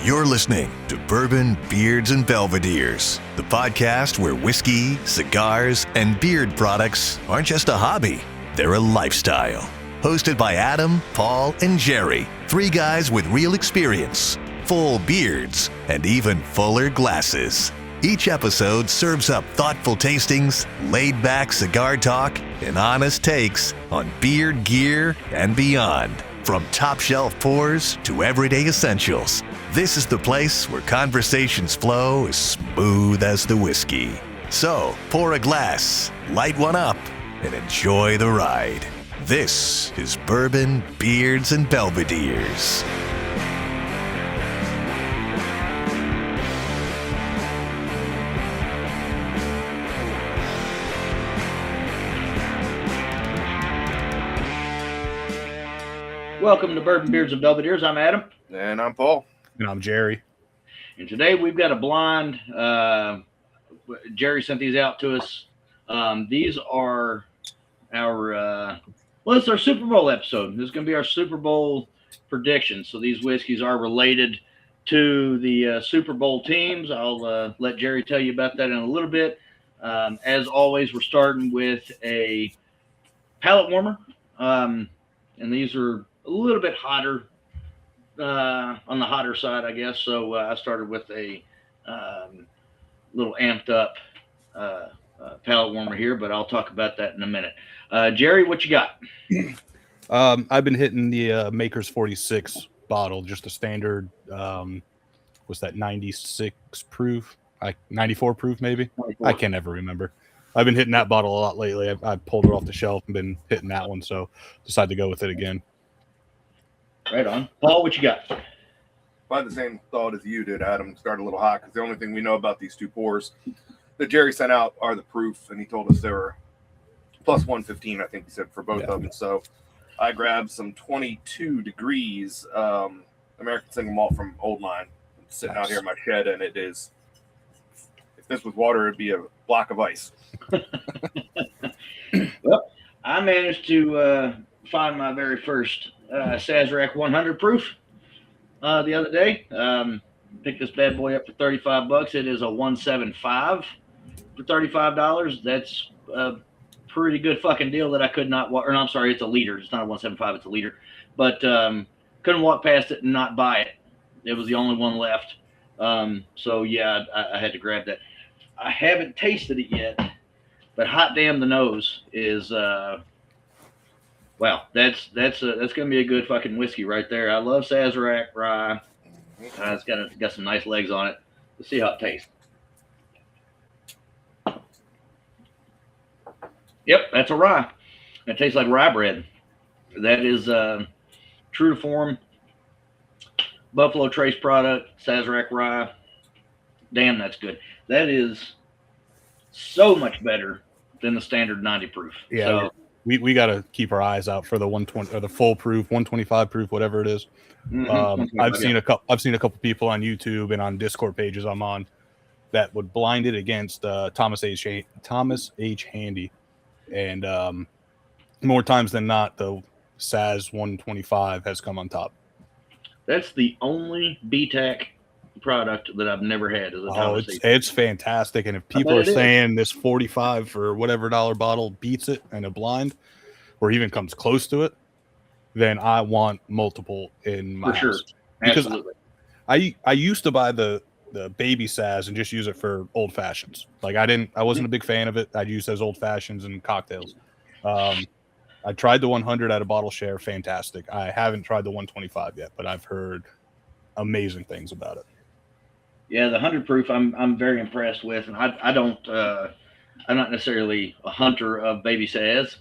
You're listening to Bourbon, Beards, and Belvederes, the podcast where whiskey, cigars, and beard products aren't just a hobby, they're a lifestyle. Hosted by Adam, Paul, and Jerry, three guys with real experience, full beards, and even fuller glasses. Each episode serves up thoughtful tastings, laid-back cigar talk, and honest takes on beard gear and beyond. From top-shelf pours to everyday essentials, this is the place where conversations flow as smooth as the whiskey. So, pour a glass, light one up, and enjoy the ride. This is Bourbon, Beards, and Belvederes. Welcome to Bourbon, Beards, and Belvederes. I'm Adam. And I'm Paul. And I'm Jerry. And today we've got a blind. Jerry sent these out to us. These are our, it's our Super Bowl episode. This is going to be our Super Bowl predictions. So these whiskeys are related to the Super Bowl teams. I'll let Jerry tell you about that in a little bit. As always, we're starting with a palate warmer. And these are a little bit hotter, on the hotter side, I guess. So I started with a little amped up palate warmer here, but I'll talk about that in a minute. Jerry, what you got? I've been hitting the Maker's 46 bottle, just a standard, what's that, 96 proof? 94 proof, maybe? 94. I can't ever remember. I've been hitting that bottle a lot lately. I've pulled it off the shelf and been hitting that one, so decided to go with it again. Right on. Paul, what you got? By the same thought as you did, Adam. Start a little hot because the only thing we know about these two pours that Jerry sent out are the proof, and he told us they were plus 115, I think he said, for both of them. So I grabbed some 22 degrees American single malt from Old Line. It's sitting out here in my shed, and it is, if this was water, it'd be a block of ice. Well, I managed to find my very first Sazerac 100 proof the other day. Picked this bad boy up for $35. It is a 175 for $35. That's a pretty good fucking deal that I could not walk. Or no, I'm sorry, it's a liter. It's not a 175, it's a liter. But couldn't walk past it and not buy it. It was the only one left. So yeah, I had to grab that. I haven't tasted it yet, but hot damn, the nose is wow. That's gonna be a good fucking whiskey right there. I love Sazerac rye. It's got some nice legs on it. Let's see how it tastes. Yep, that's a rye. It tastes like rye bread. That is true to form. Buffalo Trace product, Sazerac rye. Damn, that's good. That is so much better than the standard 90 proof. Yeah, so, we got to keep our eyes out for the 120 or the full proof, 125 proof, whatever it is. I've seen a couple people on YouTube and on Discord pages I'm on that would blind it against Thomas H. Handy, and more times than not, the Saz 125 has come on top. That's the only BTAC product that I've never had. It's fantastic, and if people are saying this 45 for whatever dollar bottle beats it in a blind, or even comes close to it, then I want multiple in my house. Absolutely. Because I used to buy the baby Saz and just use it for old fashions. Like I wasn't a big fan of it. I'd use it as old fashions and cocktails. I tried the 100 at a bottle share, fantastic. I haven't tried the 125 yet, but I've heard amazing things about it. Yeah, the 100 proof I'm very impressed with, and I'm not necessarily a hunter of baby Saz,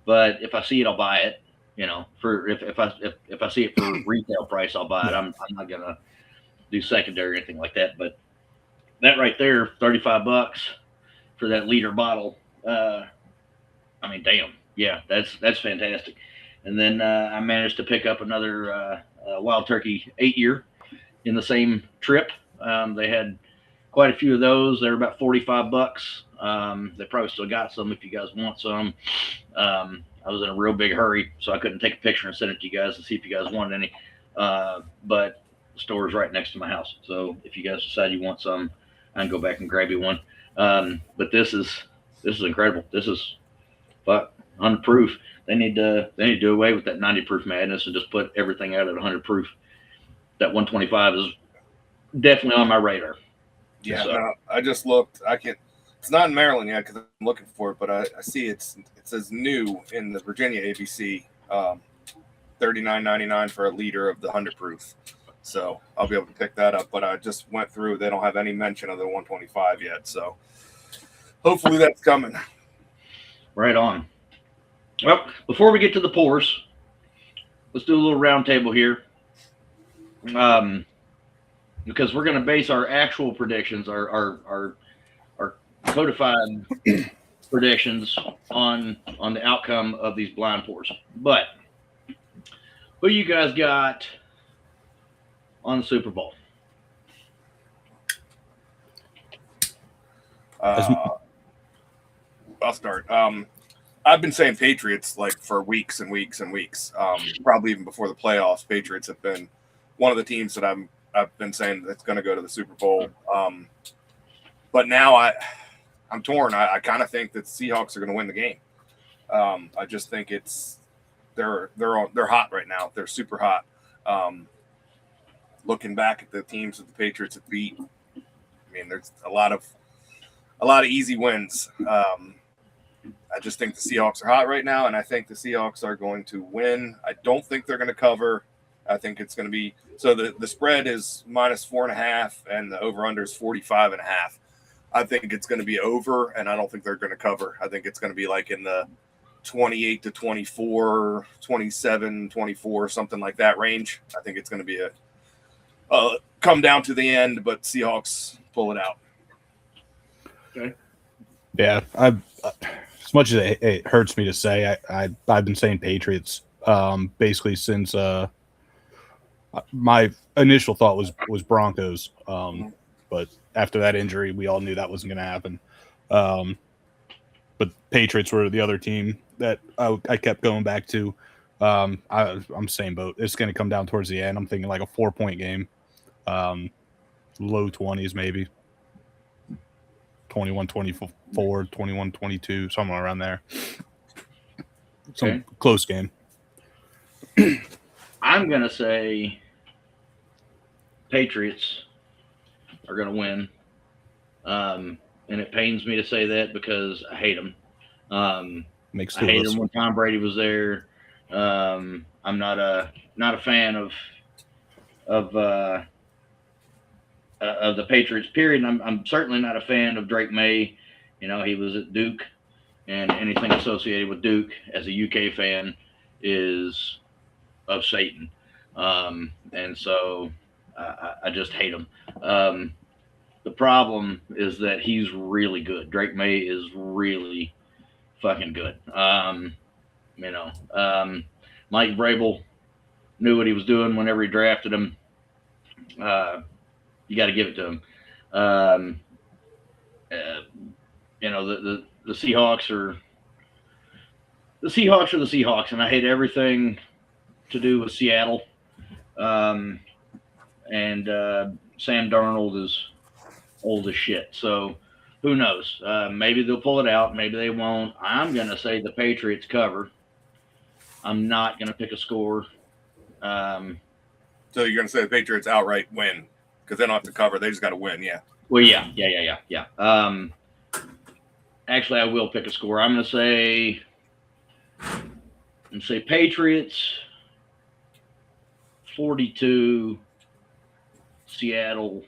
but if I see it, I'll buy it. You know, for if I see it for retail price, I'll buy it. I'm not gonna do secondary or anything like that. But that right there, $35 for that liter bottle. I mean, damn, yeah, that's fantastic. And then I managed to pick up another Wild Turkey 8-year in the same trip. They had quite a few of those. They're about $45. They probably still got some if you guys want some. I was in a real big hurry, so I couldn't take a picture and send it to you guys to see if you guys wanted any. But The store is right next to my house. So if you guys decide you want some, I can go back and grab you one. But this is incredible. This is 100 proof. They need to do away with that 90 proof madness and just put everything out at 100 proof. That 125 is definitely on my radar. Yeah, so. No, I just looked. It's not in Maryland yet because I'm looking for it, but I see it says new in the Virginia ABC, $39.99 for a liter of the 100 proof. So I'll be able to pick that up. But I just went through; they don't have any mention of the 125 yet. So hopefully that's coming. Right on. Well, before we get to the pours, let's do a little round table here. Because we're going to base our actual predictions, our codified predictions on the outcome of these blind pours. But who you guys got on the Super Bowl? I'll start. I've been saying Patriots like for weeks and weeks and weeks. Probably even before the playoffs, Patriots have been one of the teams that I've been saying that's going to go to the Super Bowl. But now I'm torn. I kind of think that the Seahawks are going to win the game. I just think they're hot right now. They're super hot. Looking back at the teams that the Patriots have beat, I mean, there's a lot of easy wins. I just think the Seahawks are hot right now, and I think the Seahawks are going to win. I don't think they're going to cover. I think it's going to be – so the spread is -4.5, and the over-under is 45.5. I think it's going to be over, and I don't think they're going to cover. I think it's going to be like in the 28-24, 27-24, something like that range. I think it's going to be a come down to the end, but Seahawks pull it out. Okay. Yeah, as much as it hurts me to say, I've been saying Patriots basically since my initial thought was Broncos, but after that injury, we all knew that wasn't going to happen. But Patriots were the other team that I kept going back to. I'm same boat. It's going to come down towards the end. I'm thinking like a 4-point game, low 20s maybe. 21-24, 21-22, somewhere around there. Some close game. I'm going to say Patriots are going to win. And it pains me to say that because I hate them. I hate them when Tom Brady was there. I'm not a fan of the Patriots, period. And I'm certainly not a fan of Drake May. You know, he was at Duke, and anything associated with Duke as a UK fan is of Satan. And so I just hate him. The problem is that he's really good. Drake May is really fucking good. Mike Vrabel knew what he was doing whenever he drafted him. You got to give it to him. The Seahawks are the Seahawks, and I hate everything to do with Seattle. And Sam Darnold is old as shit. So who knows? Maybe they'll pull it out. Maybe they won't. I'm going to say the Patriots cover. I'm not going to pick a score. So you're going to say the Patriots outright win because they don't have to cover. They just got to win. Yeah. Well, yeah. Actually, I will pick a score. I'm going to say Patriots 42, Seattle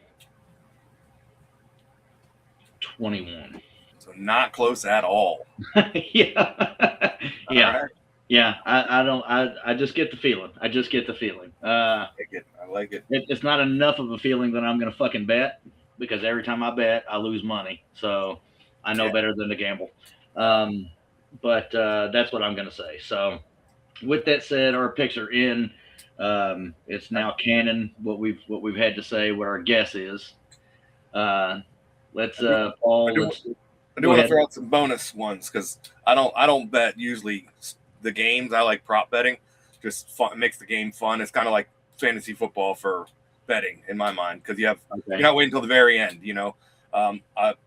21. So not close at all. Yeah. Right. Yeah. I just get the feeling. I like it. It's not enough of a feeling that I'm going to fucking bet because every time I bet, I lose money. So I know better than to gamble. But that's what I'm going to say. So with that said, our picks are in. It's now canon what we've had to say, what our guess is. Paul. I do want to throw out some bonus ones because I don't bet usually the games. I like prop betting. Just fun, it makes the game fun. It's kind of like fantasy football for betting in my mind because you're not waiting until the very end. The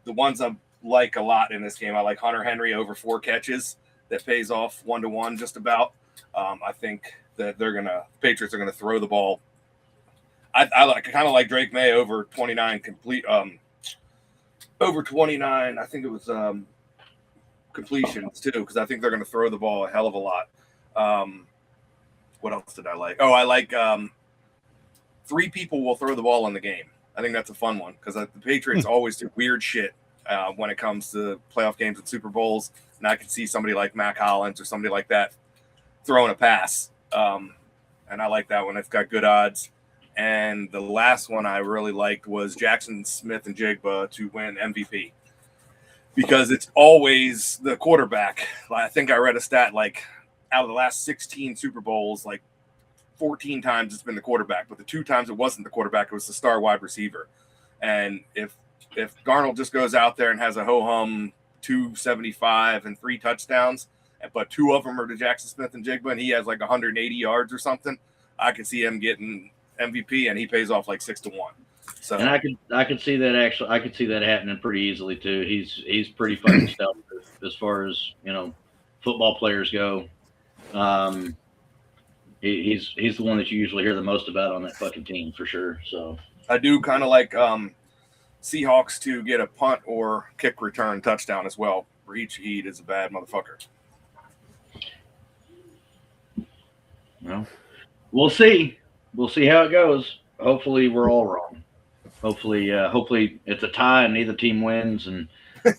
ones I like a lot in this game, I like Hunter Henry over 4 catches that pays off 1-to-1 just about. I think that Patriots are gonna throw the ball. I kind of like Drake May over 29 complete. Over 29, I think it was completions too, because I think they're going to throw the ball a hell of a lot. What else did I like? Oh, I like 3 people will throw the ball in the game. I think that's a fun one because the Patriots always do weird shit when it comes to playoff games and Super Bowls. And I can see somebody like Mac Hollins or somebody like that throwing a pass. And I like that one. It's got good odds. And the last one I really liked was Jackson Smith-Njigba to win MVP because it's always the quarterback. I think I read a stat like out of the last 16 Super Bowls, like 14 times it's been the quarterback, but the 2 times it wasn't the quarterback, it was the star wide receiver. And if Darnold just goes out there and has a ho-hum 275 and 3 touchdowns, but 2 of them are to Jackson Smith-Njigba and he has like 180 yards or something, I could see him getting MVP and he pays off like 6-1. So and I could see that I could see that happening pretty easily too. He's pretty fucking stout as far as football players go. He's the one that you usually hear the most about on that fucking team for sure. So I do kind of like Seahawks to get a punt or kick return touchdown as well. For each heat is a bad motherfucker. Well, we'll see. We'll see how it goes. Hopefully, we're all wrong. Hopefully, it's a tie and neither team wins, and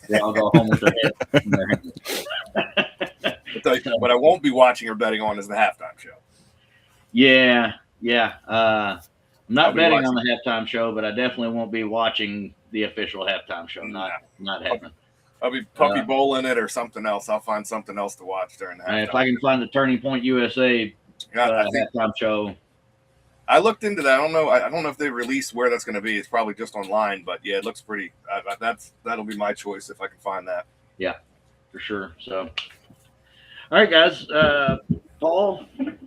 they all go home with their head in their hands. What I won't be watching or betting on is the halftime show. Yeah. I'm not betting on the halftime show, but I definitely won't be watching the official halftime show. Not happening. I'll be puppy bowling it or something else. I'll find something else to watch during the halftime. If I can find the Turning Point USA halftime show. I looked into that. I don't know if they released where that's going to be. It's probably just online, but yeah, it looks pretty. That'll be my choice if I can find that. Yeah, for sure. So, all right, guys. Paul,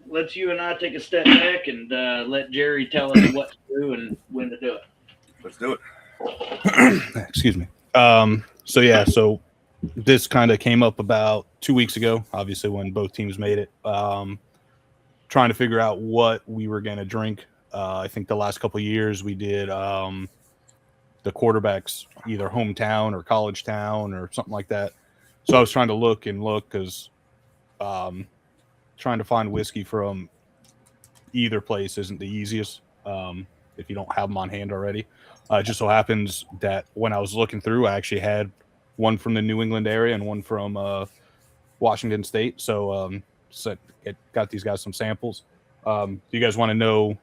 let's you and I take a step back and let Jerry tell us what to do and when to do it. Let's do it. Excuse me. So this kind of came up about 2 weeks ago, obviously when both teams made it. Trying to figure out what we were going to drink. I think the last couple of years we did the quarterbacks either hometown or college town or something like that. So I was trying to look because trying to find whiskey from either place isn't the easiest if you don't have them on hand already. It just so happens that when I was looking through, I actually had one from the New England area and one from Washington State. So got these guys some samples. Do you guys want to know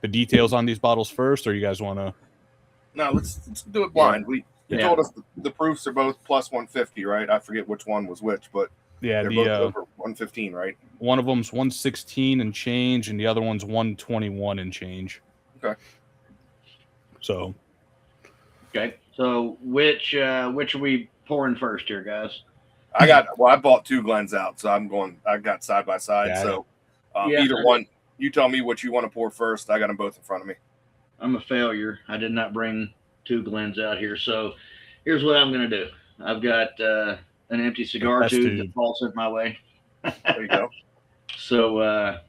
the details on these bottles first, or you guys want to? No, let's do it blind. You told us the proofs are both plus 150, right? I forget which one was which, but yeah, they're both over 115, right? One of them's 116 and change, and the other one's 121 and change. Okay. So which are we pouring first here, guys? I bought 2 Glens out, so I got side by side. So either one, you tell me what you want to pour first. I got them both in front of me. I'm a failure. I did not bring 2 Glens out here. So here's what I'm going to do. I've got an empty cigar tube that Paul sent my way. There you go. So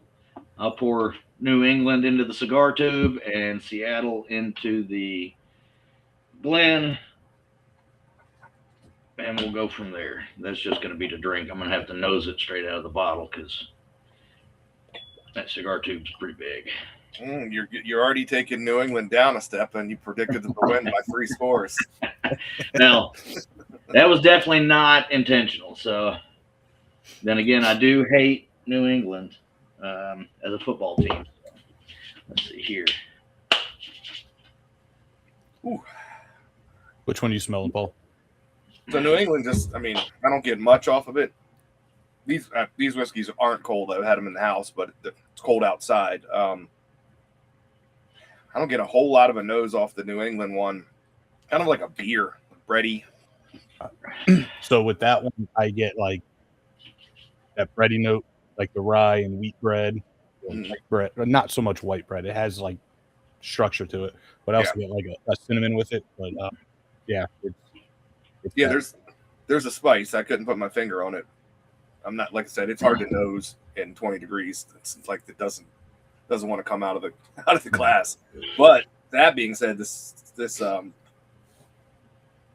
I'll pour New England into the cigar tube and Seattle into the Glen. And we'll go from there. That's just going to be the drink. I'm going to have to nose it straight out of the bottle because that cigar tube's pretty big. You're already taking New England down a step, and you predicted them to win by 3 scores. Now, that was definitely not intentional. So, then again, I do hate New England as a football team. So, let's see here. Ooh. Which one are you smelling, Paul? So New England I don't get much off of it. These whiskeys aren't cold. I've had them in the house, but it's cold outside. I don't get a whole lot of a nose off the New England one. Kind of like a beer, bready. So with that one, I get like that bready note, like the rye and wheat bread. Like bread, not so much white bread. It has like structure to it. But I also get like a cinnamon with it. But there's a spice. I couldn't put my finger on it. I'm not, like I said, it's hard to nose in 20 degrees. It's like it doesn't want to come out of the glass. But that being said, this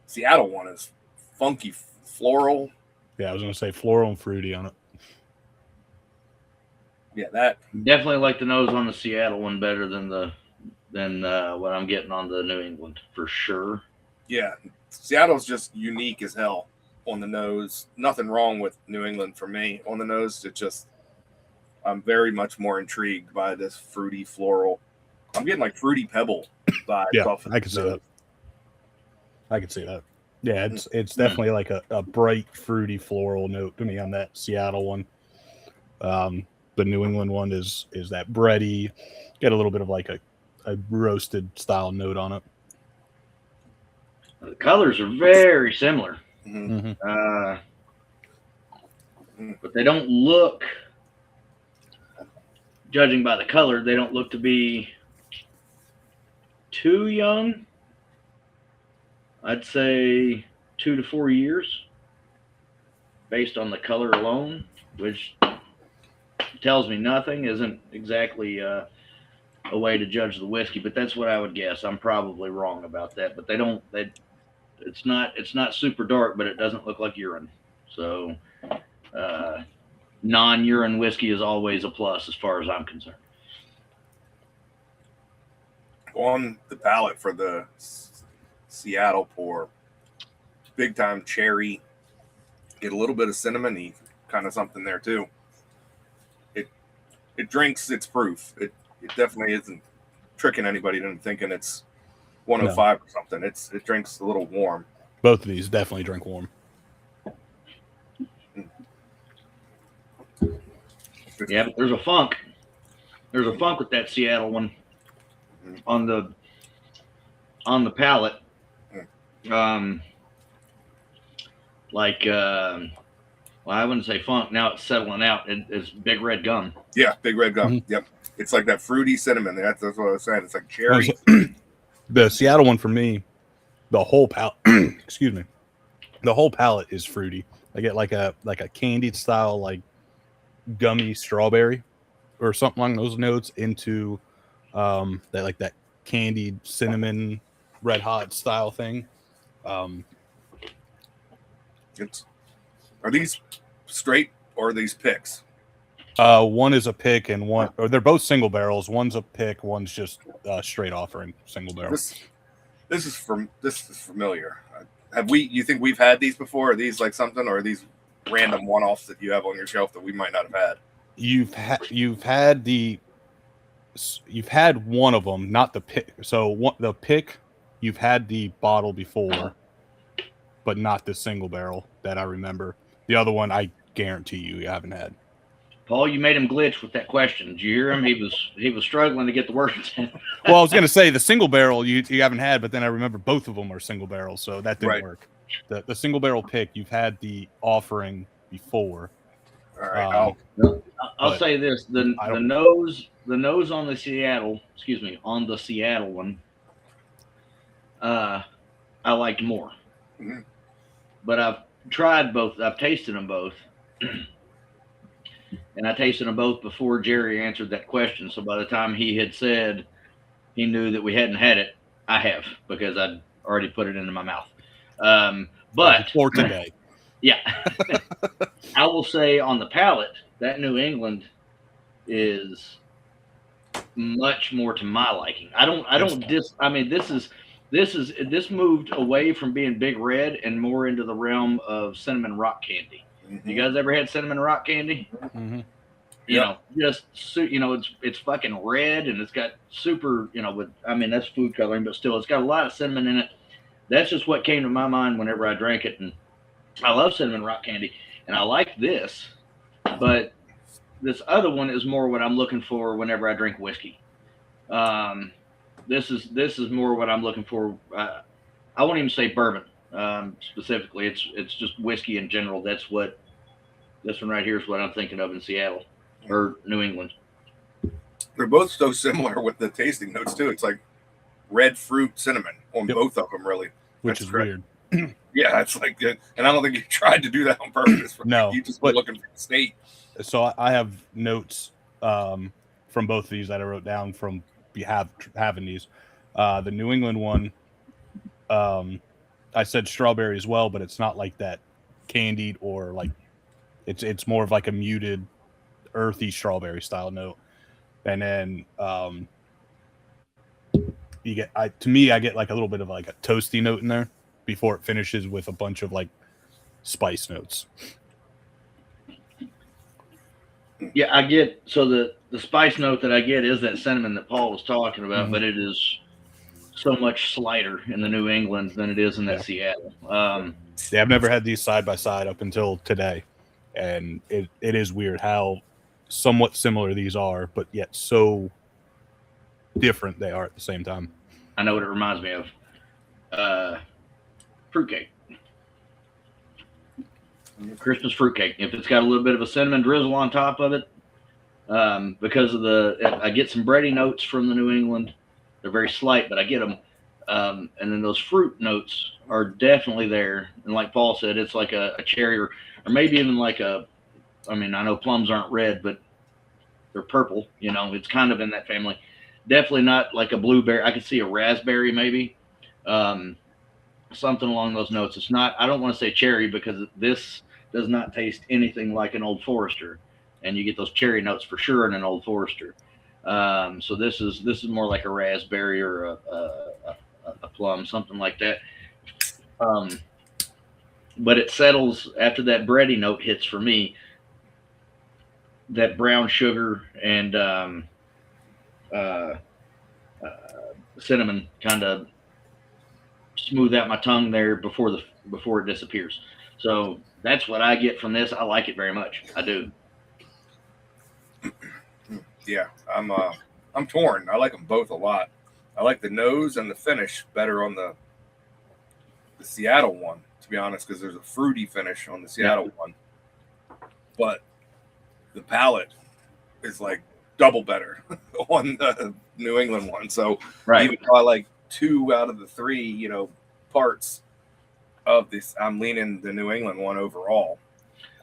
Seattle one is funky floral. Yeah, I was gonna say floral and fruity on it. Yeah, that definitely like the nose on the Seattle one better than what I'm getting on the New England for sure. Yeah, Seattle's just unique as hell on the nose. Nothing wrong with New England for me on the nose. It's just I'm very much more intrigued by this fruity floral. I'm getting like fruity pebble vibes. Yeah, off I can see that. I can see that. Yeah, it's definitely like a bright fruity floral note to me on that Seattle one. The New England one is that bready, get a little bit of like a roasted style note on it. The colors are very similar, Mm-hmm. but they don't look, judging by the color, they don't look to be too young. I'd say 2 to 4 years based on the color alone, which tells me nothing, isn't exactly a way to judge the whiskey, but that's what I would guess. I'm probably wrong about that, but it's not super dark, but it doesn't look like urine. So non-urine whiskey is always a plus as far as I'm concerned. On the palate for the Seattle pour, big time cherry, get a little bit of cinnamony kind of something there too. It drinks its proof. It definitely isn't tricking anybody into thinking it's 105 or something. It drinks a little warm. Both of these definitely drink warm. Yeah, but there's a funk. There's a funk with that Seattle one on the palate. Well, I wouldn't say funk. Now it's settling out. It's big red gum. Yeah, big red gum. Mm-hmm. Yep. It's like that fruity cinnamon. That's what I was saying. It's like cherry. The Seattle one for me, the whole palate, excuse me, the whole palate is fruity. I get like a candied style, like gummy strawberry or something along those notes into that candied cinnamon red hot style thing. Are these straight or are these picks? One is a pick and one, or they're both single barrels. One's a pick, one's just straight offering single barrel. This is familiar. You think we've had these before? Are these like something, or are these random one-offs that you have on your shelf that we might not have had? You've had one of them, not the pick. So the pick, you've had the bottle before, but not the single barrel that I remember. The other one, I guarantee you haven't had. Paul, you made him glitch with that question. Did you hear him? He was struggling to get the words in. Well, I was going to say the single barrel you haven't had, but then I remember both of them are single barrels, so that didn't work. The single barrel pick, you've had the offering before. All right. I'll say this: the nose on the Seattle, on the Seattle one, I liked more. Mm-hmm. But I've tried both. I've tasted them both. And I tasted them both before Jerry answered that question. So by the time he had said he knew that we hadn't had it, I have, because I'd already put it into my mouth. But for today, yeah, I will say on the palate, that New England is much more to my liking. This moved away from being big red and more into the realm of cinnamon rock candy. Mm-hmm. You guys ever had cinnamon rock candy? Mm-hmm. It's fucking red and it's got super, that's food coloring, but still it's got a lot of cinnamon in it. That's just what came to my mind whenever I drank it. And I love cinnamon rock candy and I like this, but this other one is more what I'm looking for whenever I drink whiskey. This is more what I'm looking for. I won't even say bourbon. Specifically, it's just whiskey in general. That's what this one right here is what I'm thinking of in Seattle or New England. They're both so similar with the tasting notes too. It's like red fruit cinnamon on both of them, really. Which is weird. Yeah, it's like good. And I don't think you tried to do that on purpose. No, you just were looking for the state. So I have notes from both of these that I wrote down from having these. The New England one, I said strawberry as well, but it's not like that candied or like it's more of like a muted, earthy strawberry style note. And then you get I get like a little bit of like a toasty note in there before it finishes with a bunch of like spice notes. Yeah, I get the spice note that I get is that cinnamon that Paul was talking about, but it is so much slighter in the New England than it is in that Seattle. Yeah, I've never had these side by side up until today, and it is weird how somewhat similar these are, but yet so different they are at the same time. I know what it reminds me of. Fruitcake. Christmas fruitcake. If it's got a little bit of a cinnamon drizzle on top of it, because of I get some bready notes from the New England. They're very slight, but I get them. And then those fruit notes are definitely there. And like Paul said, it's like a cherry or maybe even like I know plums aren't red, but they're purple. You know, it's kind of in that family. Definitely not like a blueberry. I could see a raspberry maybe. Something along those notes. It's not, I don't want to say cherry because this does not taste anything like an Old Forester. And you get those cherry notes for sure in an Old Forester. So this is more like a raspberry or a plum, something like that. But it settles after that bready note hits for me. That brown sugar and cinnamon kind of smooth out my tongue there before it disappears. So that's what I get from this. I like it very much. I do. Yeah, I'm torn. I like them both a lot. I like the nose and the finish better on the Seattle one, to be honest, because there's a fruity finish on the Seattle one. But the palate is like double better on the New England one. So even though I like 2 out of the 3, parts of this, I'm leaning the New England one overall.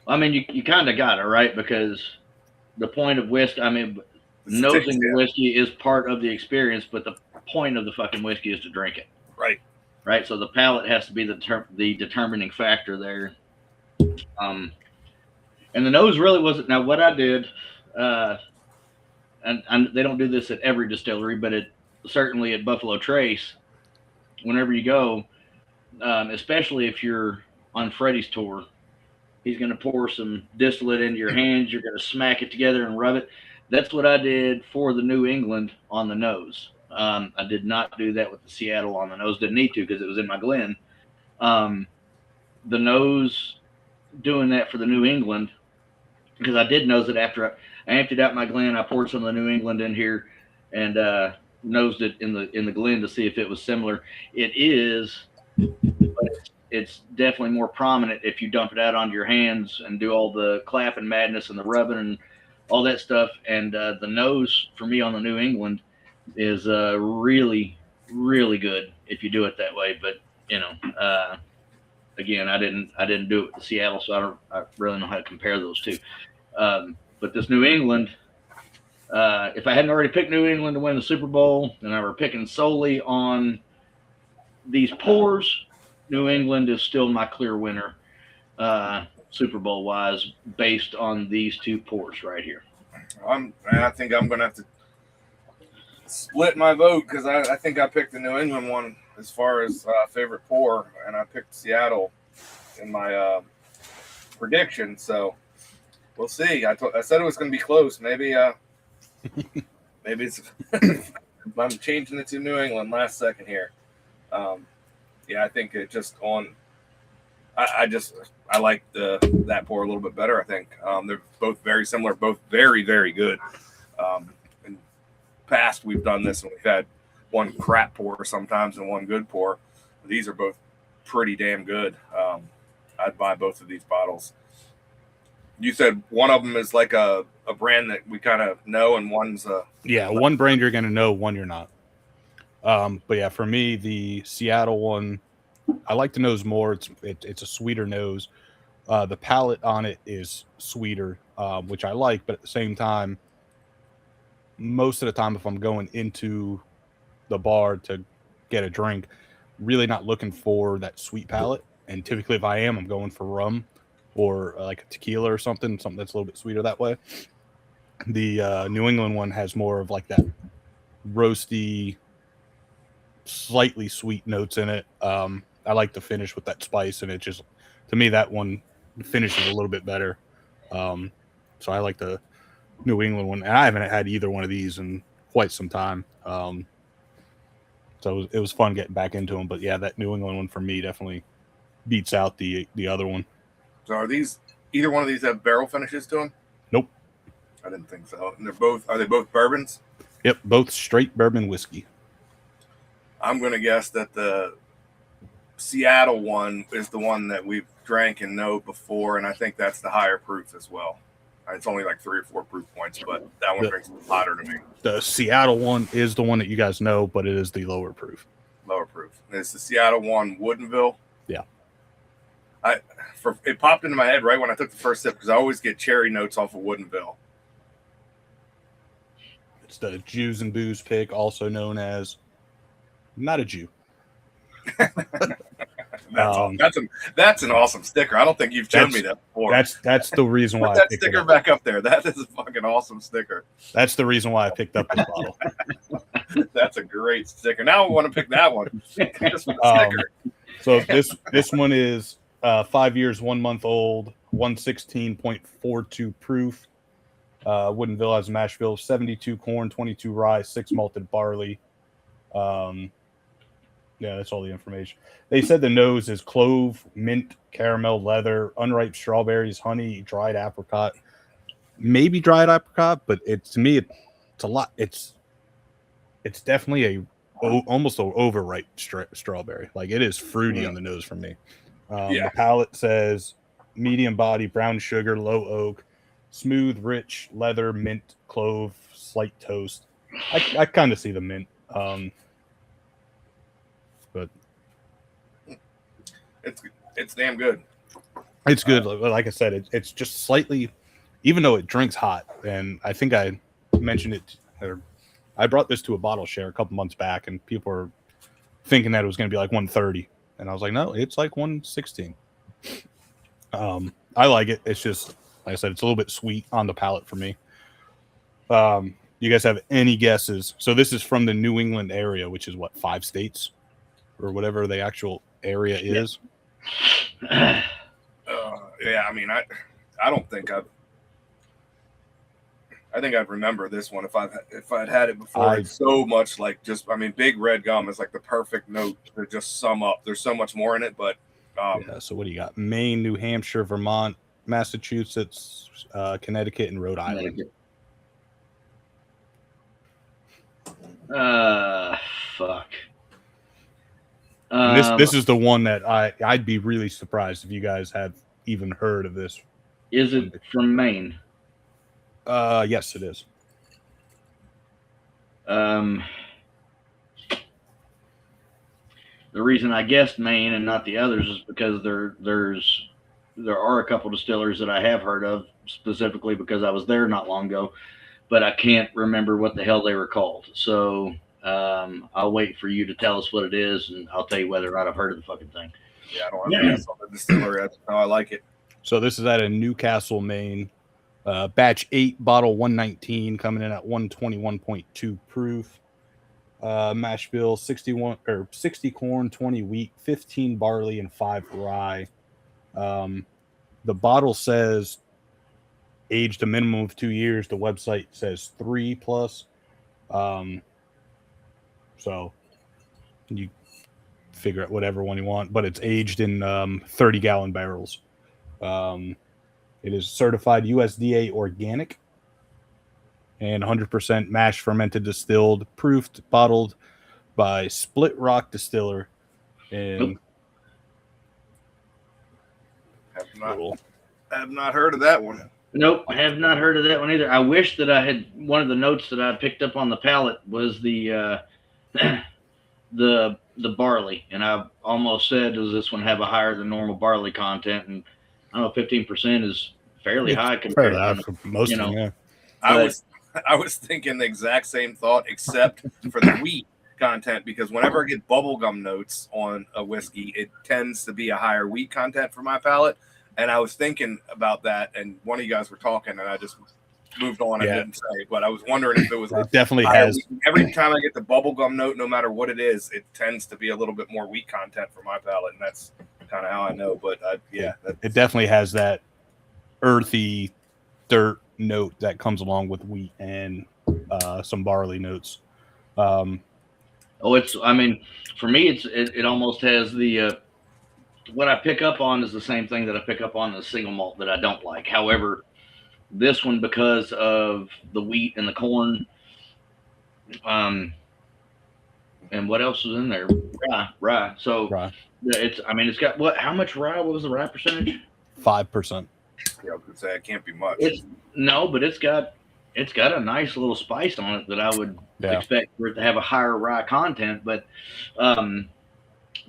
I mean, you kind of got it right, because the point of whiskey, nosing the whiskey is part of the experience, but the point of the fucking whiskey is to drink it. Right. So the palate has to be the determining factor there. And the nose really wasn't. Now what I did, and they don't do this at every distillery, but certainly at Buffalo Trace, whenever you go, especially if you're on Freddie's tour, he's going to pour some distillate into your hands. You're going to smack it together and rub it. That's what I did for the New England on the nose. I did not do that with the Seattle on the nose. Didn't need to because it was in my Glen. The nose, doing that for the New England, because I did nose it after I emptied out my Glen. I poured some of the New England in here and nosed it in the Glen to see if it was similar. It is, but it's definitely more prominent if you dump it out onto your hands and do all the clapping madness and the rubbing and all that stuff. And the nose for me on the New England is really, really good if you do it that way. But again, I didn't do it with the Seattle, so I really don't know how to compare those two. But this New England, if I hadn't already picked New England to win the Super Bowl, and I were picking solely on these pours, New England is still my clear winner, Super Bowl wise, based on these 2 pours right here. I think I'm going to have to split my vote, because I think I picked the New England one as far as favorite pour, and I picked Seattle in my prediction. So we'll see. I said it was going to be close. Maybe it's I'm changing it to New England last second here. I think it just on. I like that pour a little bit better. I think they're both very similar, both very, very good. In past, we've done this and we've had one crap pour sometimes and one good pour. These are both pretty damn good. I'd buy both of these bottles. You said one of them is like a brand that we kind of know, and one's one brand you're going to know, one you're not. But yeah, for me, the Seattle one, I like the nose more. It's a sweeter nose. The palate on it is sweeter, which I like, but at the same time, most of the time, if I'm going into the bar to get a drink, really not looking for that sweet palate. And typically, if I am, I'm going for rum or like a tequila or something that's a little bit sweeter that way. The New England one has more of like that roasty, slightly sweet notes in it. I like the finish with that spice, and it just, to me, that one finishes a little bit better. So I like the New England one, and I haven't had either one of these in quite some time. So it was fun getting back into them. But yeah, that New England one for me definitely beats out the other one. So are either one of these have barrel finishes to them? Nope. I didn't think so. And are they both bourbons? Yep, both straight bourbon whiskey. I'm going to guess that the Seattle one is the one that we've drank and know before, and I think that's the higher proof as well. It's only like 3 or 4 proof points, but that one drinks hotter to me. The Seattle one is the one that you guys know, but it is the lower proof. Lower proof. And it's the Seattle one, Woodinville. Yeah. It popped into my head right when I took the first sip because I always get cherry notes off of Woodinville. It's the Jews and Booze pick, also known as not a Jew. That's an awesome sticker. I don't think you've shown me that before. That's the reason why Put that sticker back up there. That is a fucking awesome sticker. That's the reason why I picked up this bottle. That's a great sticker. Now I want to pick that one. Just for the sticker. So this one is 5 years, 1 month old, 116.42 proof. Woodinville has mash bill, 72 corn, 22 rye, 6 malted barley. Yeah, that's all the information. They said the nose is clove, mint, caramel, leather, unripe strawberries, honey, dried apricot. Maybe dried apricot, but to me it's a lot. It's definitely almost an overripe strawberry. Like it is fruity on the nose for me. The palate says medium body, brown sugar, low oak, smooth, rich, leather, mint, clove, slight toast. I kind of see the mint. But it's damn good. It's good. Like I said, it's just slightly, even though it drinks hot. And I think I mentioned it, or I brought this to a bottle share a couple months back, and people were thinking that it was going to be like 130, and I was like, no, it's like 116. I like it. It's just, like I said, it's a little bit sweet on the palate for me. You guys have any guesses? So this is from the New England area, which is what, 5 states or whatever the actual area is. Yeah, I mean, I don't think I think I'd remember this one if I'd had it before. It's so much like just, I mean, big red gum is like the perfect note to just sum up. There's so much more in it, but yeah. So what do you got? Maine, New Hampshire, Vermont, Massachusetts, Connecticut, and Rhode Island. Fuck. This is the one that I'd be really surprised if you guys have even heard of this. Is it from Maine? Yes, it is. The reason I guessed Maine and not the others is because there are a couple distillers that I have heard of, specifically because I was there not long ago, but I can't remember what the hell they were called. So I'll wait for you to tell us what it is, and I'll tell you whether or not I've heard of the fucking thing. Yeah, I don't have to guess on the distillery. No, I like it. So this is out of Newcastle, Maine. Batch 8, bottle 119, coming in at 121.2 proof. Mash bill 60 corn, 20 wheat, 15 barley, and 5 rye. The bottle says aged a minimum of 2 years. The website says 3+. So you figure out whatever one you want, but it's aged in 30-gallon barrels. It is certified USDA organic and 100% mash fermented distilled, proofed, bottled by Split Rock Distiller. And have not heard of that one. Nope, I have not heard of that one either. I wish that I had one of the notes that I picked up on the palate was the the barley, and I almost said, does this one have a higher than normal barley content? And I don't know, 15% is fairly high compared Fair to for most of them. Yeah. I was thinking the exact same thought, except for the wheat content, because whenever I get bubblegum notes on a whiskey, it tends to be a higher wheat content for my palate. And I was thinking about that, and one of you guys were talking, and I just moved on. I didn't say, but I was wondering if it was it definitely has. Every time I get the bubblegum note, no matter what it is, it tends to be a little bit more wheat content for my palate, and that's kind of how I know. But it definitely has that earthy dirt note that comes along with wheat and some barley notes. I mean, for me, it almost has the what I pick up on is the same thing that I pick up on the single malt that I don't like. However, this one, because of the wheat and the corn, and what else is in there? Rye. So it's got what? How much rye? What was the rye percentage? 5%. Yeah, I was gonna say it can't be much. But it's got a nice little spice on it that I would expect for it to have a higher rye content. But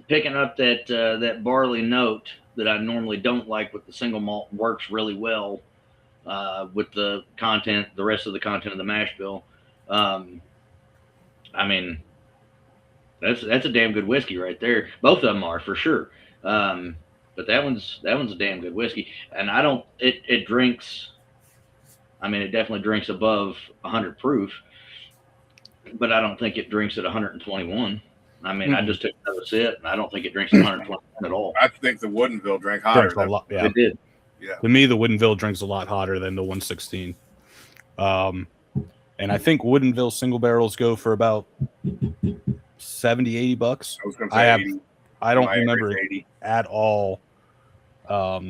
picking up that barley note that I normally don't like with the single malt works really well with the rest of the content of the mash bill. I mean, that's a damn good whiskey right there. Both of them are for sure. But that one's a damn good whiskey, and it drinks. I mean, it definitely drinks above 100 proof, but I don't think it drinks at 121. I mean, I just took another sip, and I don't think it drinks at 121 at all. I think the Woodinville drank hotter. A lot, yeah. It did. Yeah. To me, the Woodinville drinks a lot hotter than the 116. And I think Woodinville single barrels go for about $70-$80. I was going to say 80. I don't remember at all how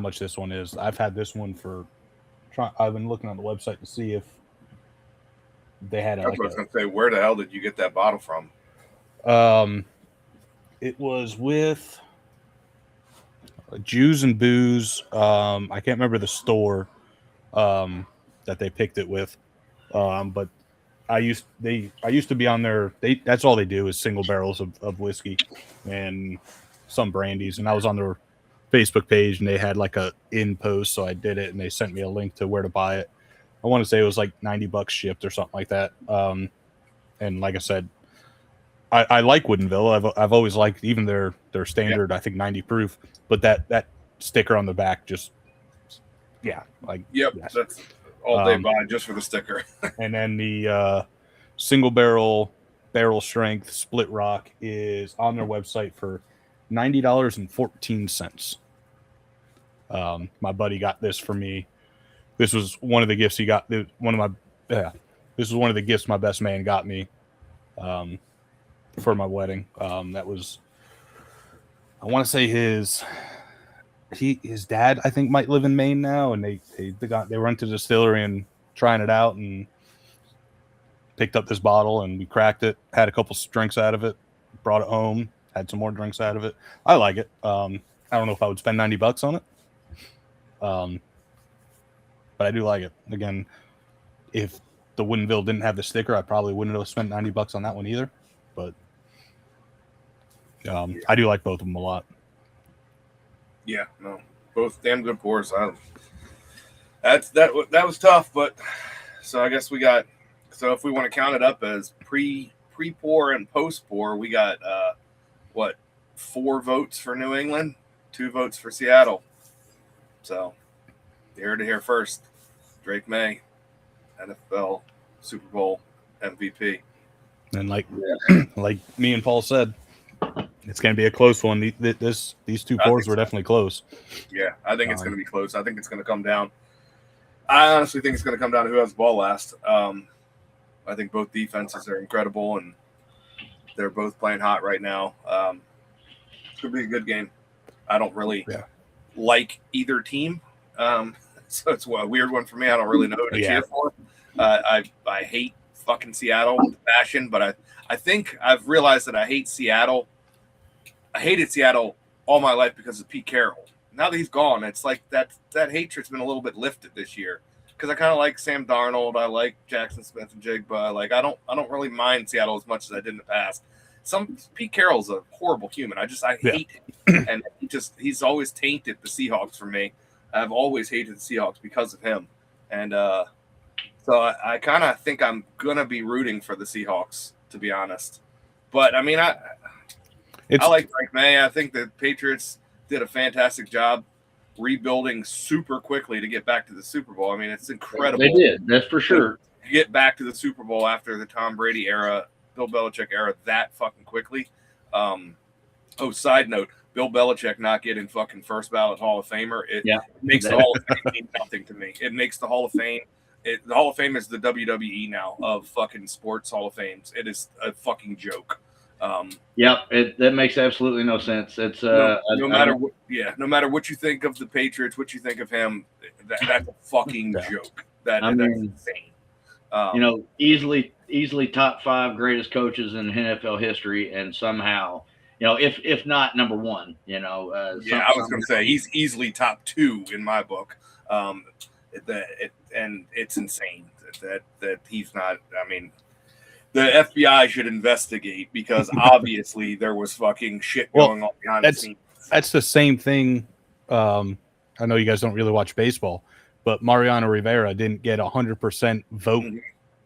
much this one is. I've had this one I've been looking on the website to see if they had I was going to say, where the hell did you get that bottle from? It was with Jews and Booze. I can't remember the store that they picked it with. But I used to be on there. That's all they do is single barrels of whiskey and some brandies. And I was on their Facebook page, and they had like a in post, so I did it, and they sent me a link to where to buy it. I want to say it was like $90 shipped or something like that. And like I said, I like Woodinville. I've always liked even their standard, I think 90 proof, but that sticker on the back just yes. That's all they buy just for the sticker. And then the single barrel strength split rock is on their website for $90.14. My buddy got this for me. This was one of the gifts he got. This was one of the gifts my best man got me for my wedding. That was, I want to say his dad, I think, might live in Maine now, and they went to the distillery and trying it out and picked up this bottle, and we cracked it, had a couple drinks out of it, brought it home, had some more drinks out of it. I like it. I don't know if I would spend $90 on it. But I do like it. Again, if the Woodinville didn't have the sticker, I probably wouldn't have spent $90 on that one either. But I do like both of them a lot. Yeah, no, both damn good pours. That was tough, but so I guess we got. So if we want to count it up as pre-pour and post-pour, we got 4 votes for New England, 2 votes for Seattle. So you heard it here first. Drake May, NFL Super Bowl MVP. And like me and Paul said, it's going to be a close one. These 2 pours were definitely close. Yeah, I think it's going to be close. I think it's going to come down. I honestly think it's going to come down to who has the ball last. I think both defenses are incredible, and they're both playing hot right now. It's going to be a good game. I don't really like either team. So it's a weird one for me. I don't really know who to cheer for. I hate fucking Seattle with passion, but I think I've realized that I hate Seattle. I hated Seattle all my life because of Pete Carroll. now that he's gone, it's like that hatred's been a little bit lifted this year. Because I kind of like Sam Darnold, I like Jackson Smith and Jigba. Like I don't really mind Seattle as much as I did in the past. Pete Carroll's a horrible human. I hate him, and he's always tainted the Seahawks for me. I've always hated the Seahawks because of him, and so I kind of think I'm gonna be rooting for the Seahawks, to be honest. But I mean, I like Frank May. I think the Patriots did a fantastic job rebuilding super quickly to get back to the Super Bowl. I mean, it's incredible. They did, that's for sure. To get back to the Super Bowl after the Tom Brady era, Bill Belichick era, that fucking quickly. Side note, Bill Belichick not getting fucking first ballot Hall of Famer, it makes the Hall of Fame mean nothing to me. It makes the Hall of Fame. The Hall of Fame is the WWE now of fucking sports Hall of Fames. It is a fucking joke. That makes absolutely no sense. It's no matter what you think of the Patriots, what you think of him, that's a fucking joke. That's insane. Easily top 5 greatest coaches in NFL history, and somehow, if not number 1, I was going to say he's easily top 2 in my book. And it's insane that he's not. I mean, the FBI should investigate, because obviously there was fucking shit going on behind the scenes. That's the same thing. I know you guys don't really watch baseball, but Mariano Rivera didn't get 100% vote. Mm-hmm.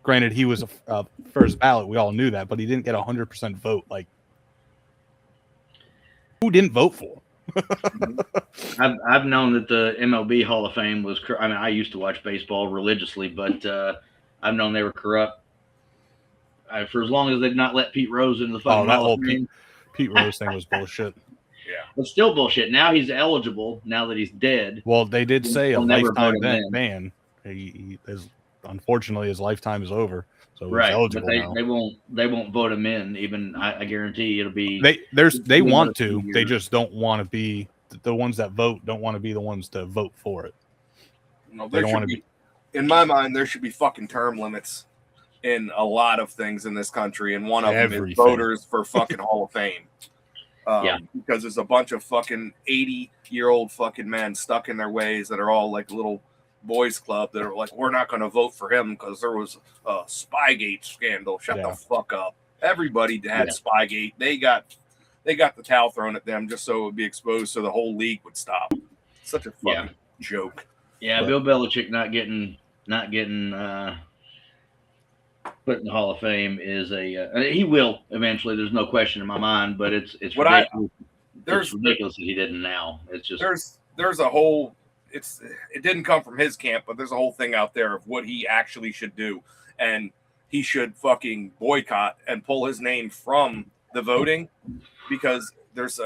Granted, he was a first ballot. We all knew that, but he didn't get 100% vote. Like, who didn't vote for him? I've known that the MLB Hall of Fame was. I mean, I used to watch baseball religiously, but I've known they were corrupt for as long as they've not let Pete Rose into the fucking Hall of Fame. Pete Rose thing was bullshit. Yeah, it's still bullshit. Now he's eligible. Now that he's dead. Well, they did say a lifetime ban. He is, unfortunately, his lifetime is over. So he's eligible now. They won't vote him in. Even I guarantee it'll be. They want to. They just don't want to be the ones that vote. Don't want to be the ones to vote for it. No, they don't want to be. In my mind, there should be fucking term limits in a lot of things in this country, and one of them is voters for fucking Hall of Fame. Because there's a bunch of fucking 80-year-old fucking men stuck in their ways that are all like little boys club that are like, we're not going to vote for him because there was a Spygate scandal. Shut the fuck up. Everybody had Spygate. They got the towel thrown at them just so it would be exposed, so the whole league would stop. Such a fucking joke. Yeah, Bill Belichick not getting put in the Hall of Fame is he will eventually. There's no question in my mind, but it's ridiculous. It's ridiculous that he didn't now. It's just there's a whole. It didn't come from his camp, but there's a whole thing out there of what he actually should do, and he should fucking boycott and pull his name from the voting, because there's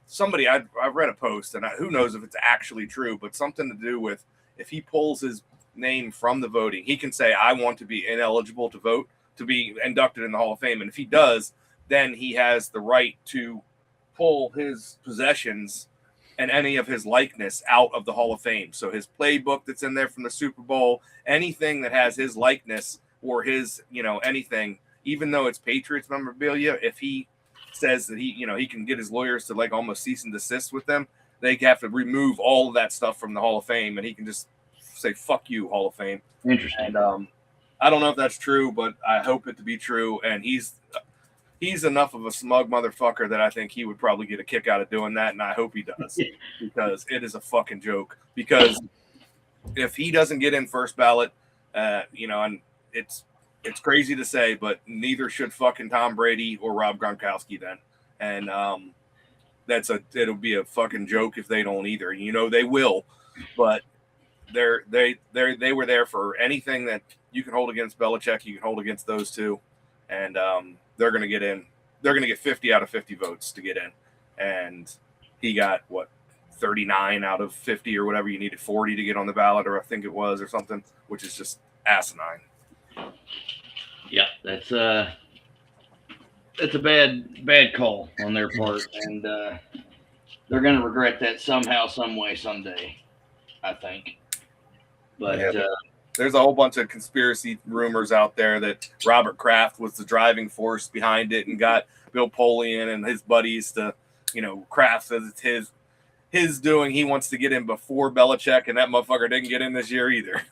somebody I read a post, and who knows if it's actually true, but something to do with if he pulls his name from the voting, he can say, I want to be ineligible to vote to be inducted in the Hall of Fame, and if he does, then he has the right to pull his possessions and any of his likeness out of the Hall of Fame. So his playbook that's in there from the Super Bowl, anything that has his likeness or his, anything, even though it's Patriots memorabilia, if he says that he can get his lawyers to like almost cease and desist with them, they have to remove all of that stuff from the Hall of Fame, and he can just say, fuck you, Hall of Fame. Interesting. And I don't know if that's true, but I hope it to be true. And he's enough of a smug motherfucker that I think he would probably get a kick out of doing that, and I hope he does, because it is a fucking joke. Because if he doesn't get in first ballot, and it's crazy to say, but neither should fucking Tom Brady or Rob Gronkowski then. And it'll be a fucking joke if they don't either. They will, but they were there for anything that you can hold against Belichick, you can hold against those two, and they're going to get in. They're going to get 50 out of 50 votes to get in, and he got 39 out of 50 or whatever. You needed 40 to get on the ballot, or I think it was, or something, which is just asinine. Yeah, that's a bad call on their part, and they're going to regret that somehow, some way, someday, I think. But there's a whole bunch of conspiracy rumors out there that Robert Kraft was the driving force behind it and got Bill Polian and his buddies to, Kraft says it's his doing. He wants to get in before Belichick, and that motherfucker didn't get in this year either.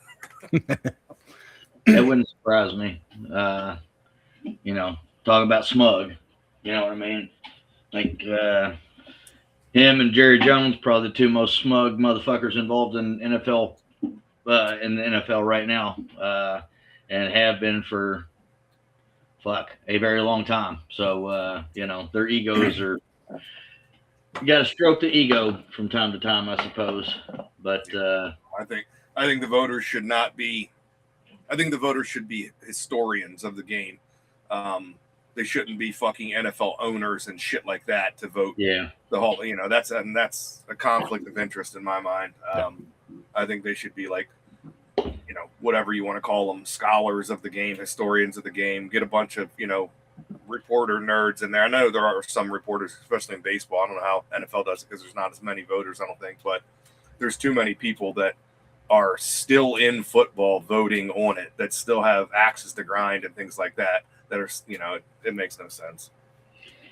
That wouldn't surprise me. Talk about smug. You know what I mean? Like him and Jerry Jones, probably the two most smug motherfuckers involved in NFL in the NFL right now, and have been for a very long time. So their egos are. You got to stroke the ego from time to time, I suppose. But I think the voters should not be. I think the voters should be historians of the game. They shouldn't be fucking NFL owners and shit like that to vote. Yeah, the whole that's a conflict of interest in my mind. I think they should be like, whatever you want to call them, scholars of the game, historians of the game. Get a bunch of reporter nerds in there. I know there are some reporters, especially in baseball. I don't know how NFL does it because there's not as many voters, I don't think, but there's too many people that are still in football voting on it, that still have axes to grind and things like that are, it makes no sense.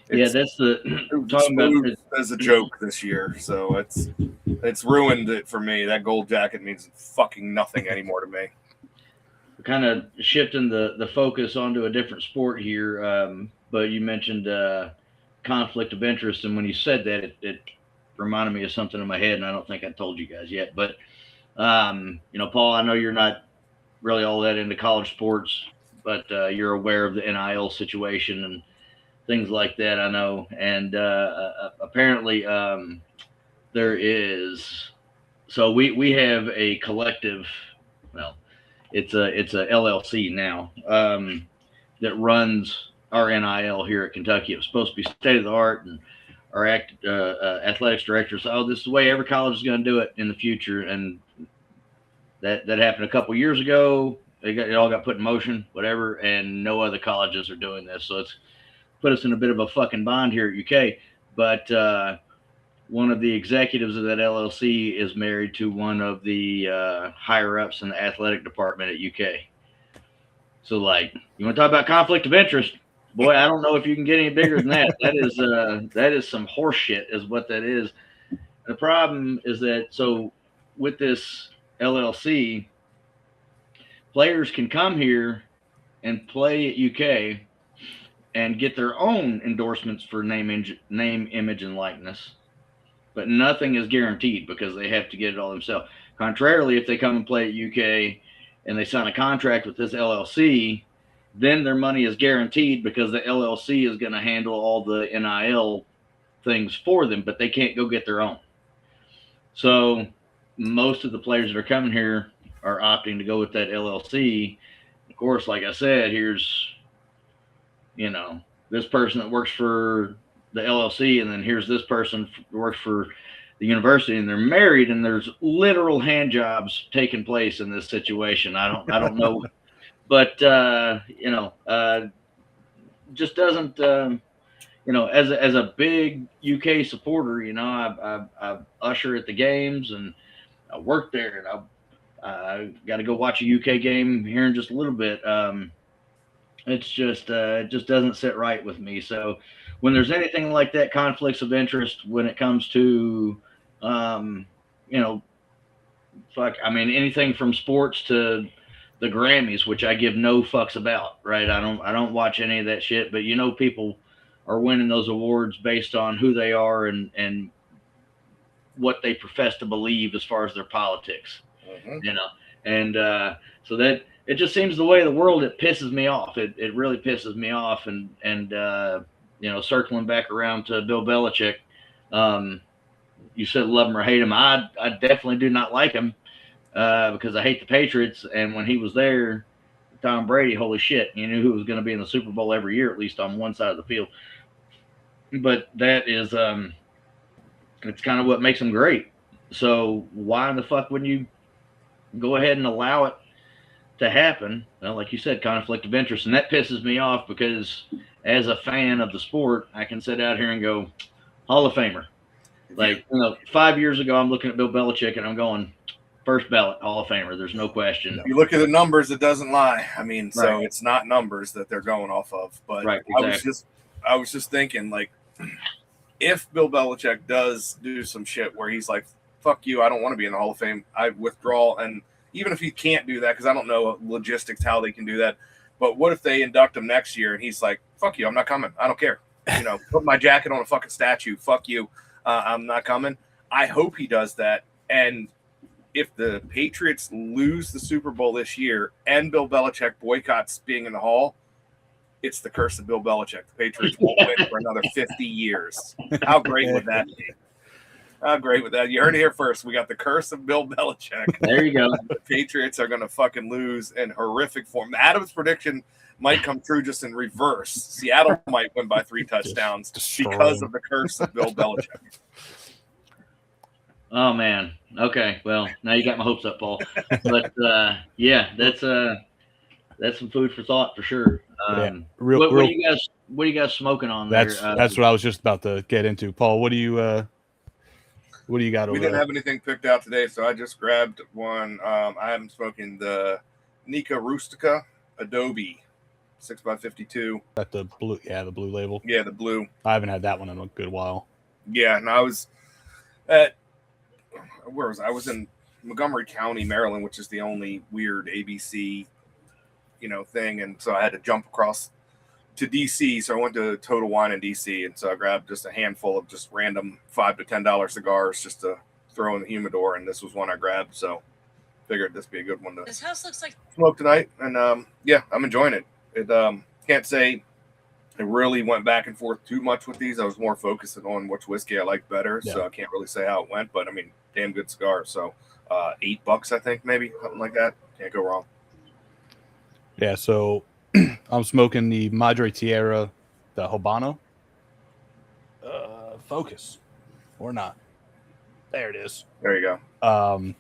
That's talking about it as a joke this year. So it's ruined it for me. That gold jacket means fucking nothing anymore to me. Kind of shifting the focus onto a different sport here, but you mentioned conflict of interest, and when you said that, it reminded me of something in my head, and I don't think I told you guys yet. But Paul, I know you're not really all that into college sports, but you're aware of the NIL situation and things like that, I know. And apparently there is. So we have a collective. Well, it's a LLC now that runs our NIL here at Kentucky. It was supposed to be state of the art, and our athletics director said, "Oh, this is the way every college is going to do it in the future." And that happened a couple years ago. It all got put in motion, whatever, and no other colleges are doing this. So it's put us in a bit of a fucking bind here at UK. But one of the executives of that LLC is married to one of the higher ups in the athletic department at UK. So, you want to talk about conflict of interest? Boy, I don't know if you can get any bigger than that. That is some horse shit, is what that is. The problem is that, so with this LLC, players can come here and play at UK and get their own endorsements for name, image, and likeness. But nothing is guaranteed because they have to get it all themselves. Contrarily, if they come and play at UK and they sign a contract with this LLC, then their money is guaranteed because the LLC is going to handle all the NIL things for them, but they can't go get their own. So most of the players that are coming here are opting to go with that LLC. Of course, like I said, here's, this person that works for the LLC, and then here's this person who works for the university, and they're married, and there's literal hand jobs taking place in this situation. I don't know, but just doesn't, as a big UK supporter, I usher at the games, and I work there, and I got to go watch a UK game here in just a little bit. It's just it just doesn't sit right with me. So when there's anything like that, conflicts of interest, when it comes to, anything from sports to the Grammys, which I give no fucks about, right? I don't watch any of that shit, but people are winning those awards based on who they are and what they profess to believe as far as their politics, and so that it just seems the way of the world. It pisses me off. It really pisses me off. And circling back around to Bill Belichick, you said love him or hate him. I definitely do not like him because I hate the Patriots. And when he was there, Tom Brady, holy shit, you knew who was going to be in the Super Bowl every year, at least on one side of the field. But that is, it's kind of what makes him great. So why in the fuck wouldn't you go ahead and allow it to happen? Well, like you said, conflict of interest. And that pisses me off because as a fan of the sport, I can sit out here and go, Hall of Famer. 5 years ago, I'm looking at Bill Belichick and I'm going, first ballot Hall of Famer. There's no question. If you look at the numbers, it doesn't lie. I mean, so right. It's not numbers that they're going off of. But right, exactly. I was just thinking, if Bill Belichick does do some shit where he's like, fuck you, I don't want to be in the Hall of Fame, I withdraw. And even if he can't do that, because I don't know logistics how they can do that, but what if they induct him next year and he's like, fuck you, I'm not coming, I don't care, put my jacket on a fucking statue, fuck you, I'm not coming. I hope he does that. And if the Patriots lose the Super Bowl this year and Bill Belichick boycotts being in the Hall, it's the curse of Bill Belichick. The Patriots won't win for another 50 years. How great would that be? How great would that? You heard it here first. We got the curse of Bill Belichick. There you go. The Patriots are going to fucking lose in horrific form. Adam's prediction might come true just in reverse. Seattle might win by 3 touchdowns because of the curse of Bill Belichick. Oh, man. Okay. Well, now you got my hopes up, Paul. But, yeah, that's some food for thought for sure. What are you guys smoking on there? That's what I was just about to get into. Paul, what do you got over there? We didn't have anything picked out today, so I just grabbed one. I am smoking the Nica Rustica Adobe 6x52. Got the blue, the blue label. Yeah, the blue. I haven't had that one in a good while. Yeah, and I was at I was in Montgomery County, Maryland, which is the only weird ABC, thing, and so I had to jump across to DC. So I went to Total Wine in DC, and so I grabbed just a handful of just random $5 to $10 cigars just to throw in the humidor, and this was one I grabbed. So figured this would be a good one to this house looks like smoke tonight, and I'm enjoying it. It can't say I really went back and forth too much with these. I was more focused on which whiskey I liked better, so I can't really say how it went. But I mean, damn good cigar. So $8, I think, maybe something like that. Can't go wrong. Yeah, so I'm smoking the Madre Tierra, the Habano. Focus or not? There it is. There you go.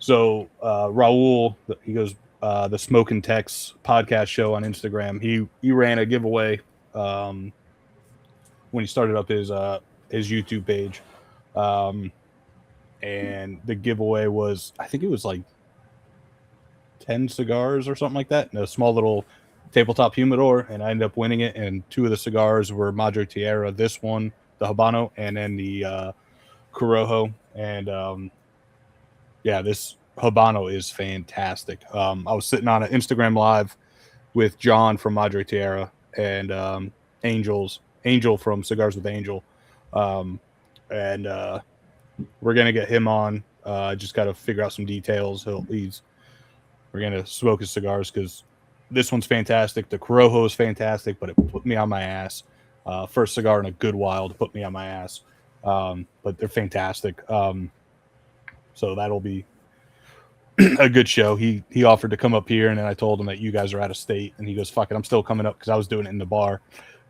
So Raul, he goes the Smoking Tex podcast show on Instagram. He ran a giveaway when he started up his YouTube page, and the giveaway was, I think it was like 10 cigars or something like that in a small little tabletop humidor, and I ended up winning it. And 2 of the cigars were Madre Tierra, this one, the Habano, and then the Corojo. And this Habano is fantastic. I was sitting on an Instagram live with John from Madre Tierra and Angel from Cigars with Angel, and we're gonna get him on. Just got to figure out some details. We're gonna smoke his cigars because this one's fantastic. The Corojo is fantastic, but it put me on my ass. First cigar in a good while to put me on my ass, but they're fantastic. So that'll be a good show. He offered to come up here, and then I told him that you guys are out of state, and he goes, fuck it, I'm still coming up, because I was doing it in the bar.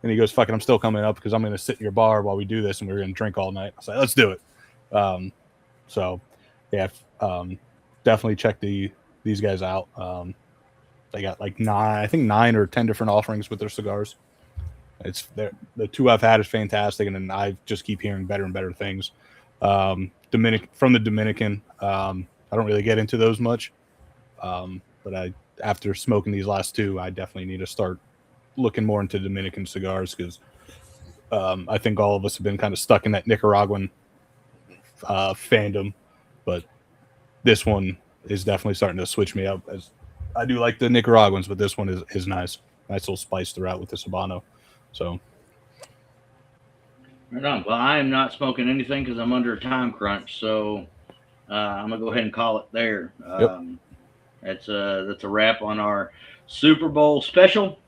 And he goes, fuck it, I'm still coming up because I'm going to sit in your bar while we do this, and we're going to drink all night. I was like, let's do it. Definitely check these guys out. They got like 9 or 10 different offerings with their cigars. The 2 I've had is fantastic, and then I just keep hearing better and better things. From the Dominican, I don't really get into those much, but after smoking these last 2, I definitely need to start looking more into Dominican cigars, because I think all of us have been kind of stuck in that Nicaraguan fandom, but this one is definitely starting to switch me up. As I do like the Nicaraguans, but this one is nice little spice throughout with this Habano. So. Right on. Well, I am not smoking anything because I'm under a time crunch, so I'm gonna go ahead and call it there. That's a wrap on our Super Bowl special.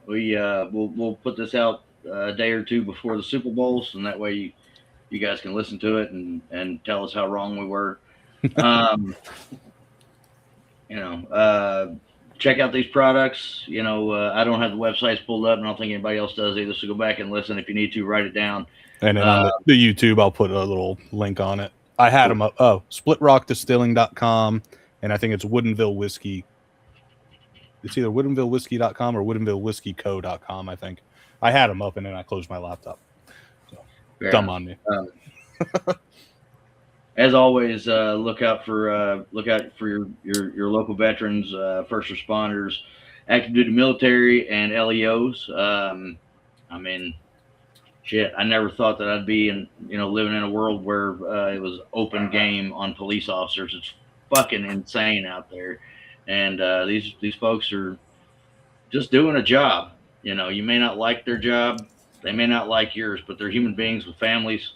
We'll put this out a day or 2 before the Super Bowls, and that way you guys can listen to it and tell us how wrong we were. Check out these products. I don't have the websites pulled up, and I don't think anybody else does either. So go back and listen. If you need to, write it down. And then on the YouTube, I'll put a little link on it. I had them up. Oh, splitrockdistilling.com, and I think it's Woodinville Whiskey. It's either WoodinvilleWhiskey.com or WoodinvilleWhiskeyCo.com, I think. I had them up, and then I closed my laptop. So, dumb on me. As always, look out for your local veterans, first responders, active duty military, and LEOs. I mean, shit, I never thought that I'd be living in a world where it was open game on police officers. It's fucking insane out there. And these folks are just doing a job. You may not like their job. They may not like yours, but they're human beings with families.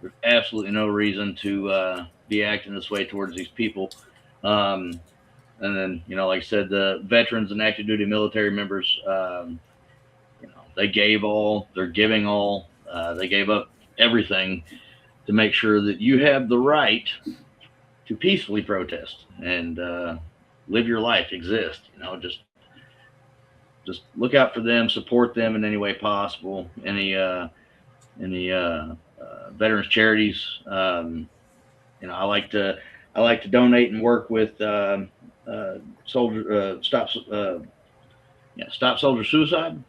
There's absolutely no reason to be acting this way towards these people. And then, like I said, the veterans and active duty military members, they gave all, they're giving all, they gave up everything to make sure that you have the right to peacefully protest and live your life, exist. Just look out for them, support them in any way possible. Any veterans charities. I like to donate and work with Stop Soldier Suicide.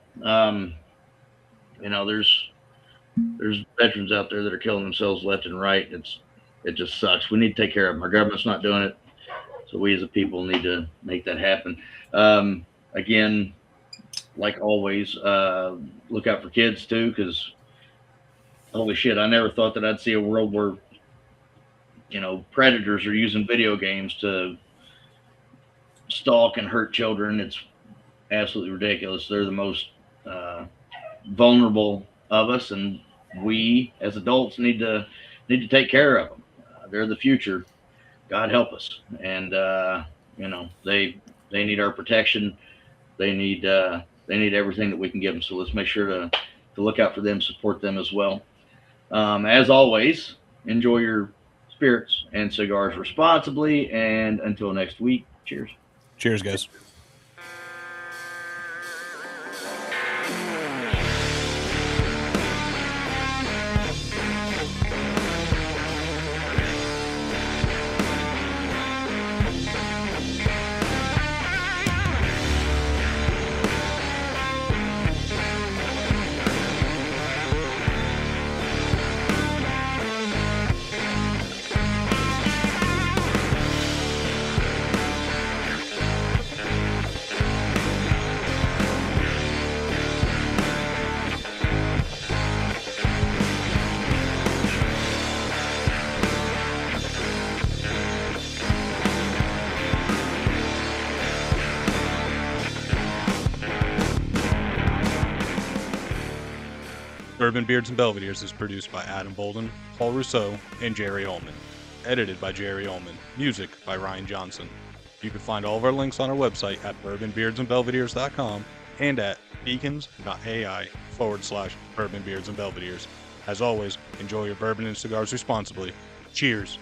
There's veterans out there that are killing themselves left and right. It just sucks. We need to take care of them. Our government's not doing it, so we as a people need to make that happen. Again, like always, look out for kids too, because holy shit, I never thought that I'd see a world where predators are using video games to stalk and hurt children. It's absolutely ridiculous. They're the most vulnerable of us, and we as adults need to take care of them. They're the future. God help us. And they need our protection. They need everything that we can give them. So let's make sure to look out for them, support them as well. As always, enjoy your spirits and cigars responsibly. And until next week, cheers. Cheers, guys. Bourbon, Beards, and Belvederes is produced by Adam Bolden, Paul Rousseau, and Jerry Ullman. Edited by Jerry Ullman. Music by Ryan Johnson. You can find all of our links on our website at bourbonbeardsandbelvederes.com and at beacons.ai/Bourbon, Beards, and Belvederes. As always, enjoy your bourbon and cigars responsibly. Cheers.